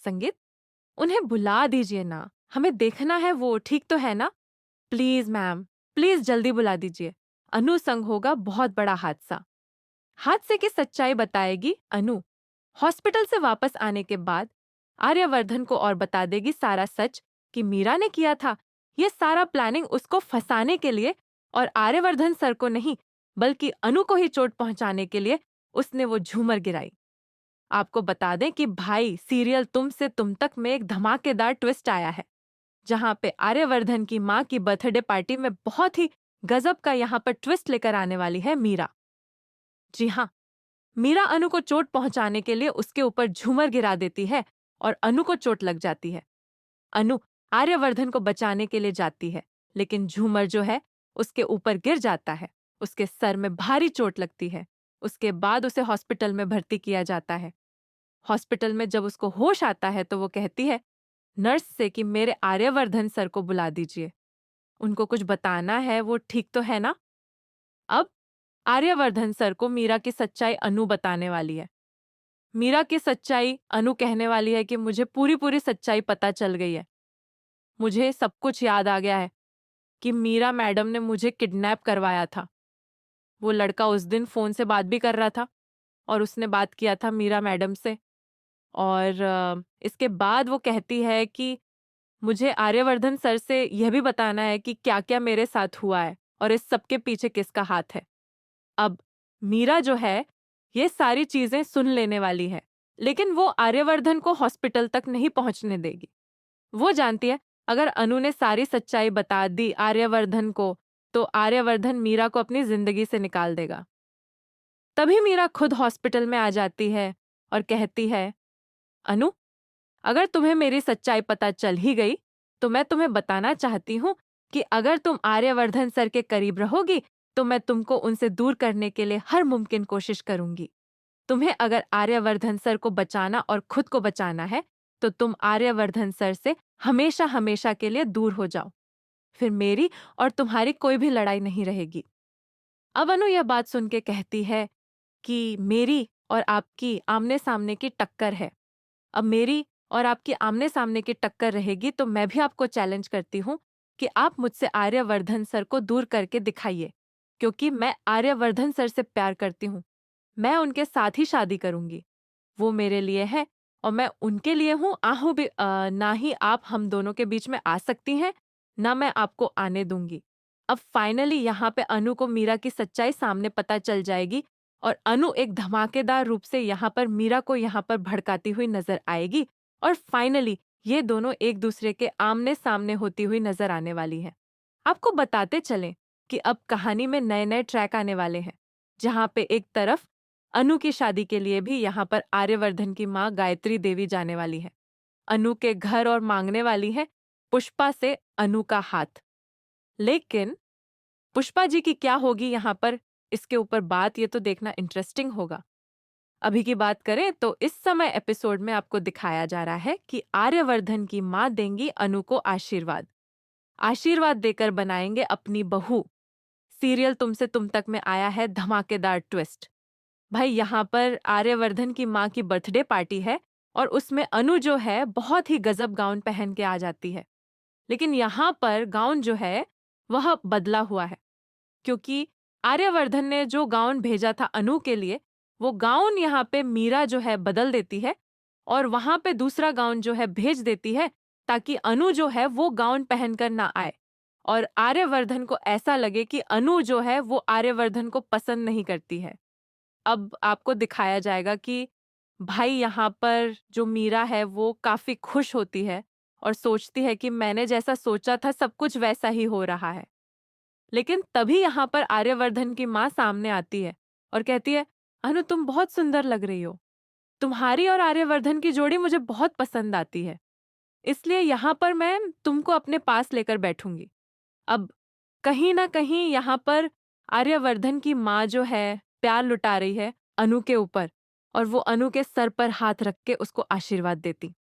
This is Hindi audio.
संगीत, उन्हें बुला दीजिए ना, हमें देखना है वो, ठीक तो है ना? प्लीज मैम, प्लीज जल्दी बुला दीजिए। अनु संग होगा बहुत बड़ा हादसा। हादसे की सच्चाई बताएगी अनु। हॉस्पिटल से वापस आने के बाद आर्यवर्धन को और बता देगी सारा सच कि मीरा ने किया था। ये सारा प्लानिंग उसको फंसाने के लिए, और आर्यवर्धन सर को नहीं बल्कि अनु को ही चोट पहुंचाने के लिए उसने वो झूमर गिराई। आपको बता दें कि भाई सीरियल तुम से तुम तक में एक धमाकेदार ट्विस्ट आया है, जहां पे आर्यवर्धन की माँ की बर्थडे पार्टी में बहुत ही गजब का यहाँ पर ट्विस्ट लेकर आने वाली है मीरा। जी हाँ, मीरा अनु को चोट पहुंचाने के लिए उसके ऊपर झूमर गिरा देती है और अनु को चोट लग जाती है। अनु आर्यवर्धन को बचाने के लिए जाती है, लेकिन झूमर जो है उसके ऊपर गिर जाता है। उसके सर में भारी चोट लगती है। उसके बाद उसे हॉस्पिटल में भर्ती किया जाता है। हॉस्पिटल में जब उसको होश आता है तो वो कहती है नर्स से कि मेरे आर्यवर्धन सर को बुला दीजिए, उनको कुछ बताना है, वो ठीक तो है ना? अब आर्यवर्धन सर को मीरा की सच्चाई अनु बताने वाली है। मीरा की सच्चाई अनु कहने वाली है कि मुझे पूरी पूरी सच्चाई पता चल गई है। मुझे सब कुछ याद आ गया है कि मीरा मैडम ने मुझे किडनैप करवाया था। वो लड़का उस दिन फोन से बात भी कर रहा था और उसने बात किया था मीरा मैडम से। और इसके बाद वो कहती है कि मुझे आर्यवर्धन सर से यह भी बताना है कि क्या क्या मेरे साथ हुआ है और इस सब के पीछे किसका हाथ है। अब मीरा जो है ये सारी चीजें सुन लेने वाली है, लेकिन वो आर्यवर्धन को हॉस्पिटल तक नहीं पहुंचने देगी। वो जानती है अगर अनु ने सारी सच्चाई बता दी आर्यवर्धन को तो आर्यवर्धन मीरा को अपनी जिंदगी से निकाल देगा। तभी मीरा खुद हॉस्पिटल में आ जाती है और कहती है अनु, अगर तुम्हें मेरी सच्चाई पता चल ही गई तो मैं तुम्हें बताना चाहती हूँ कि अगर तुम आर्यवर्धन सर के करीब रहोगी तो मैं तुमको उनसे दूर करने के लिए हर मुमकिन कोशिश करूंगी। तुम्हें अगर आर्यवर्धन सर को बचाना और खुद को बचाना है तो तुम आर्यवर्धन सर से हमेशा हमेशा के लिए दूर हो जाओ। फिर मेरी और तुम्हारी कोई भी लड़ाई नहीं रहेगी। अब अनु यह बात सुन के कहती है कि मेरी और आपकी आमने सामने की टक्कर है। अब मेरी और आपकी आमने सामने की टक्कर रहेगी तो मैं भी आपको चैलेंज करती हूँ कि आप मुझसे आर्यवर्धन सर को दूर करके दिखाइए, क्योंकि मैं आर्यवर्धन सर से प्यार करती हूँ। मैं उनके साथ ही शादी करूंगी। वो मेरे लिए है और मैं उनके लिए हूँ। आहू भी ना ही आप हम दोनों के बीच में आ सकती हैं, ना मैं आपको आने दूंगी। अब फाइनली यहाँ पे अनु को मीरा की सच्चाई सामने पता चल जाएगी और अनु एक धमाकेदार रूप से यहाँ पर मीरा को यहाँ पर भड़काती हुई नजर आएगी और फाइनली ये दोनों एक दूसरे के आमने सामने होती हुई नजर आने वाली हैं। आपको बताते चलें कि अब कहानी में नए नए ट्रैक आने वाले हैं, जहाँ पे एक तरफ अनु की शादी के लिए भी यहाँ पर आर्यवर्धन की माँ गायत्री देवी जाने वाली है। अनु के घर और मांगने वाली है पुष्पा से अनु का हाथ। लेकिन पुष्पा जी की क्या होगी यहाँ पर, इसके ऊपर बात, ये तो देखना इंटरेस्टिंग होगा। अभी की बात करें तो इस समय एपिसोड में आपको दिखाया जा रहा है कि आर्यवर्धन की माँ देंगी अनु को आशीर्वाद। आशीर्वाद देकर बनाएंगे अपनी बहू। सीरियल तुमसे तुम तक में आया है धमाकेदार ट्विस्ट। भाई यहाँ पर आर्यवर्धन की माँ की बर्थडे पार्टी है और उसमें अनु जो है बहुत ही गजब गाउन पहन के आ जाती है। लेकिन यहाँ पर गाउन जो है वह बदला हुआ है, क्योंकि आर्यवर्धन ने जो गाउन भेजा था अनु के लिए, वो गाउन यहाँ पे मीरा जो है बदल देती है और वहां पे दूसरा गाउन जो है भेज देती है ताकि अनु जो है वो गाउन पहनकर ना आए और आर्यवर्धन को ऐसा लगे कि अनु जो है वो आर्यवर्धन को पसंद नहीं करती है। अब आपको दिखाया जाएगा कि भाई यहाँ पर जो मीरा है वो काफी खुश होती है और सोचती है कि मैंने जैसा सोचा था सब कुछ वैसा ही हो रहा है। लेकिन तभी यहाँ पर आर्यवर्धन की माँ सामने आती है और कहती है अनु, तुम बहुत सुंदर लग रही हो। तुम्हारी और आर्यवर्धन की जोड़ी मुझे बहुत पसंद आती है, इसलिए यहाँ पर मैं तुमको अपने पास लेकर बैठूंगी। अब कहीं ना कहीं यहाँ पर आर्यवर्धन की माँ जो है प्यार लुटा रही है अनु के ऊपर और वो अनु के सर पर हाथ रख के उसको आशीर्वाद देती।